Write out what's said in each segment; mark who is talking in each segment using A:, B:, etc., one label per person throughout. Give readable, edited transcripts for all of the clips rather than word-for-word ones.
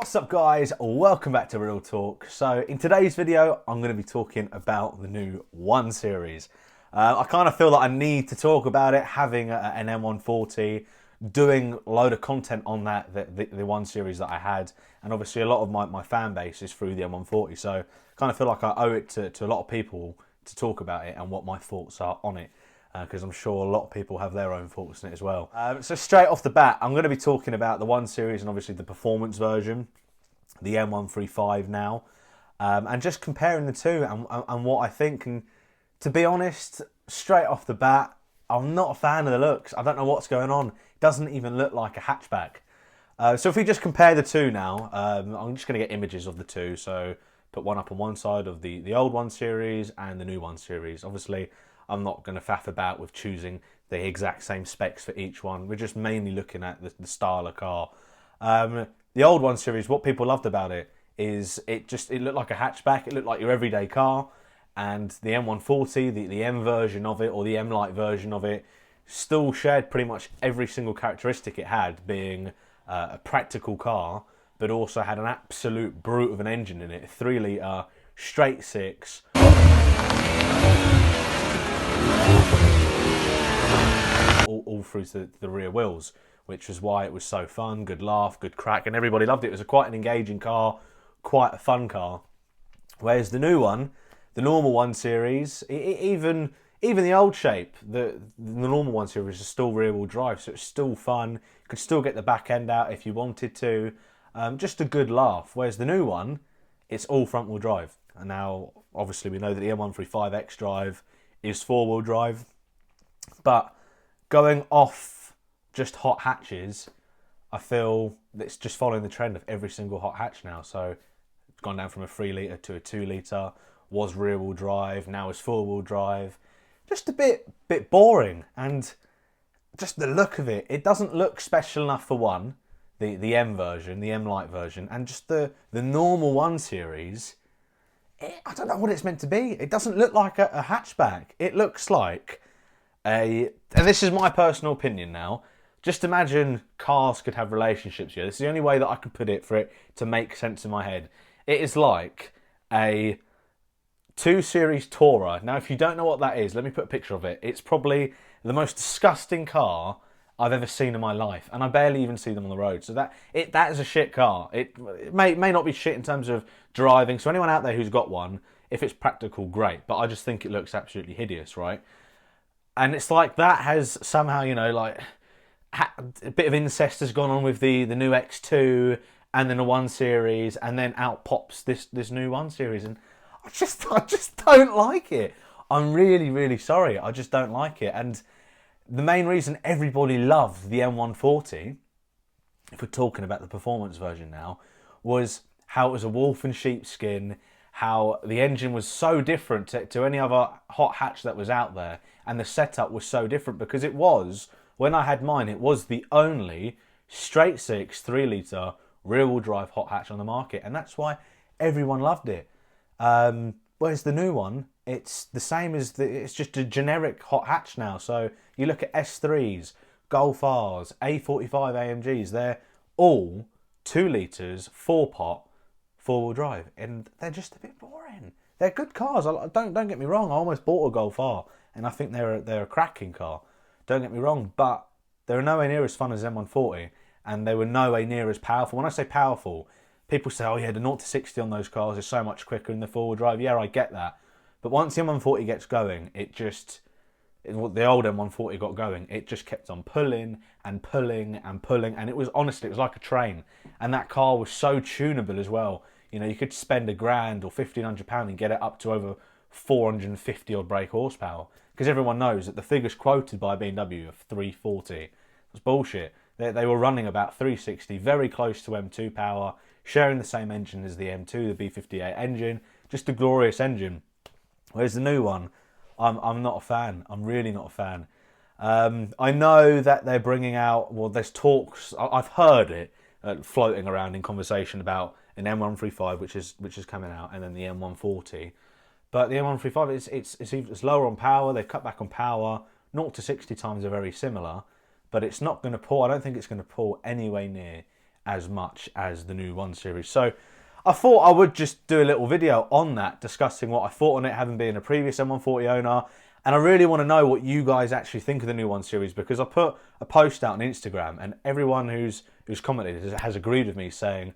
A: What's up guys, welcome back to Real Talk. So in today's video I'm going to be talking about the new 1 Series. I kind of feel that I need to talk about it, having an M140, doing a load of content on that, the 1 Series that I had, and obviously a lot of my fan base is through the M140, so I kind of feel like I owe it to a lot of people to talk about it and what my thoughts are on it. Because I'm sure a lot of people have their own thoughts on it as well. So straight off the bat, I'm going to be talking about the 1 Series and obviously the performance version, the M135 now, and just comparing the two and what I think. And to be honest, straight off the bat, I'm not a fan of the looks. I don't know what's going on. It doesn't even look like a hatchback. So if we just compare the two now, I'm just going to get images of the two. So put one up on one side of the old 1 Series and the new 1 Series. Obviously, I'm not going to faff about with choosing the exact same specs for each one. We're just mainly looking at the style of car. The old 1 Series, what people loved about it is it looked like a hatchback. It looked like your everyday car. And the M140, the M version of it, or the M-Lite version of it, still shared pretty much every single characteristic it had, being a practical car, but also had an absolute brute of an engine in it. A 3 litre, straight 6. All through to the rear wheels, which was why it was so fun, good laugh, good crack, and everybody loved it. It was quite an engaging car, quite a fun car. Whereas the new one, the normal 1 Series, even the old shape, the normal 1 Series is still rear wheel drive, so it's still fun. You could still get the back end out if you wanted to, just a good laugh. Whereas the new one, it's all front wheel drive. And now, obviously, we know that the M135 X-Drive is 4-wheel drive, but going off just hot hatches, I feel it's just following the trend of every single hot hatch now. So it's gone down from a 3 litre to a 2 litre, was rear wheel drive, now is 4-wheel drive. Just a bit boring, and just the look of it, it doesn't look special enough for one, the M version, the M-Lite version, and just the normal 1 Series, I don't know what it's meant to be. It doesn't look like a hatchback. It looks like and this is my personal opinion now, just imagine cars could have relationships here. This is the only way that I can put it for it to make sense in my head. It is like a 2 Series Tourer. Now, if you don't know what that is, let me put a picture of it. It's probably the most disgusting car I've ever seen in my life, and I barely even see them on the road. So that is a shit car. It may not be shit in terms of driving. So anyone out there who's got one, if it's practical, great. But I just think it looks absolutely hideous, right? And it's like that has somehow, you know, like a bit of incest has gone on with the new X2 and then a 1 Series, and then out pops this new 1 Series, and I just don't like it. I'm really sorry. I just don't like it. And the main reason everybody loved the M140, if we're talking about the performance version now, was how it was a wolf in sheepskin, how the engine was so different to any other hot hatch that was out there, and the setup was so different because it was, when I had mine, it was the only straight 6 3 litre rear wheel drive hot hatch on the market, and that's why everyone loved it. Whereas the new one, it's the same as it's just a generic hot hatch now. So you look at S3s, Golf Rs, A45 AMGs, they're all 2 litres, 4-pot, 4-wheel drive, and they're just a bit boring. They're good cars. Don't get me wrong. I almost bought a Golf R, and I think they're a cracking car. Don't get me wrong, but they were nowhere near as fun as M140, and they were nowhere near as powerful. When I say powerful, people say, "Oh yeah, the 0 to 60 on those cars is so much quicker in the 4-wheel drive." Yeah, I get that, but once the M140 gets going, the old M140 got going, it just kept on pulling and pulling and pulling, and it was like a train. And that car was so tunable as well. You know, you could spend $1,000 or £1,500 and get it up to over 450 odd brake horsepower, because everyone knows that the figures quoted by BMW of 340 was bullshit. They were running about 360, very close to M2 power, sharing the same engine as the M2, the B58 engine, just a glorious engine. Whereas the new one, I'm not a fan. I'm really not a fan. I know that they're bringing out, well, there's talks, I've heard it floating around in conversation about an M135, which is coming out, and then the M140. But the M135, it's lower on power. They've cut back on power. 0 to 60 times are very similar, but it's not going to pull. I don't think it's going to pull anywhere near as much as the new 1 Series. So I thought I would just do a little video on that, discussing what I thought on it, having been a previous M140 owner. And I really want to know what you guys actually think of the new 1 Series, because I put a post out on Instagram and everyone who's commented has agreed with me, saying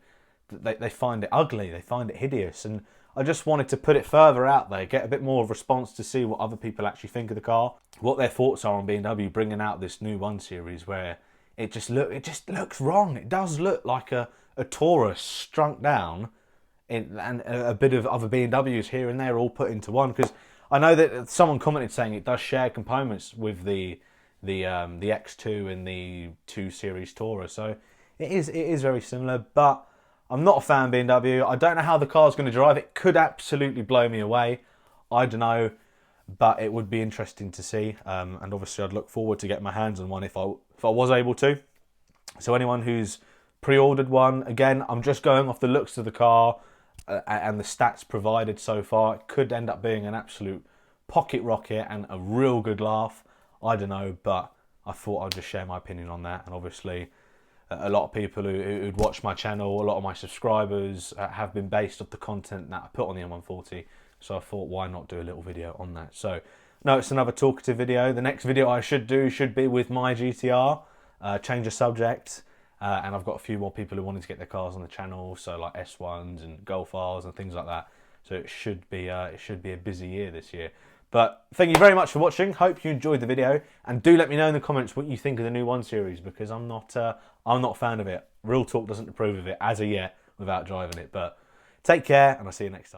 A: that they find it ugly, they find it hideous. And I just wanted to put it further out there, get a bit more of a response to see what other people actually think of the car, what their thoughts are on BMW bringing out this new 1 Series, where it just looks wrong. It does look like a Taurus shrunk down, and a bit of other BMWs here and there all put into one. Because I know that someone commented saying it does share components with the X2 and the 2 Series Taurus, so it is very similar. But I'm not a fan of BMW. I don't know how the car's going to drive. It could absolutely blow me away. I don't know, but it would be interesting to see. And obviously, I'd look forward to getting my hands on one if I was able to. So anyone who's pre-ordered one, again, I'm just going off the looks of the car and the stats provided so far. It could end up being an absolute pocket rocket and a real good laugh. I don't know, but I thought I'd just share my opinion on that. And obviously, a lot of people who'd watch my channel, a lot of my subscribers have been based off the content that I put on the M140. So I thought, why not do a little video on that? So, no, it's another talkative video. The next video I should do should be with my GTR, change the subject. And I've got a few more people who wanted to get their cars on the channel, so like S1s and Golf Rs and things like that. So it should be a busy year this year. But thank you very much for watching. Hope you enjoyed the video, and do let me know in the comments what you think of the new 1 Series, because I'm not a fan of it. Real talk doesn't approve of it as of yet without driving it. But take care, and I'll see you next time.